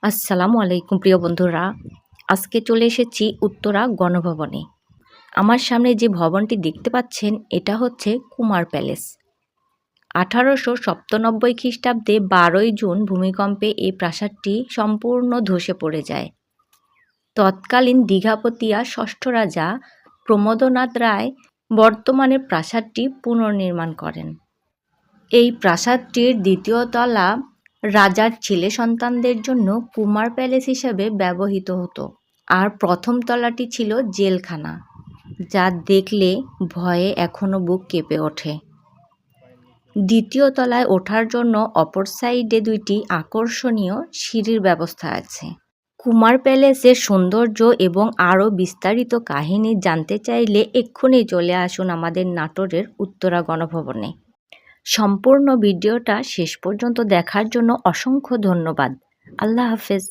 আসসালামু আলাইকুম প্রিয় বন্ধুরা। আজকে চলে এসেছি উত্তরা গণভবনে। আমার সামনে যে ভবনটি দেখতে পাচ্ছেন এটা হচ্ছে কুমার প্যালেস। 1897 খ্রিস্টাব্দে 12ই জুন ভূমিকম্পে এই প্রাসাদটি সম্পূর্ণ ধসে পড়ে যায়। তৎকালীন দীঘাপতিয়া ষষ্ঠ রাজা প্রমোদনাথ রায় বর্তমানে প্রাসাদটি পুনর্নির্মাণ করেন। এই প্রাসাদটির দ্বিতীয় তলা রাজার ছেলে সন্তানদের জন্য কুমার প্যালেস হিসেবে ব্যবহৃত হতো, আর প্রথম তলাটি ছিল জেলখানা, যা দেখলে ভয়ে এখনও বুক কেঁপে ওঠে। দ্বিতীয় তলায় ওঠার জন্য অপর সাইডে দুইটি আকর্ষণীয় সিঁড়ির ব্যবস্থা আছে। কুমার প্যালেসের সৌন্দর্য এবং আরও বিস্তারিত কাহিনী জানতে চাইলে এক্ষুনি চলে আসুন আমাদের নাটোরের উত্তরা গণভবনে। সম্পূর্ণ ভিডিওটা শেষ পর্যন্ত দেখার জন্য অসংখ্য ধন্যবাদ। আল্লাহ হাফেজ।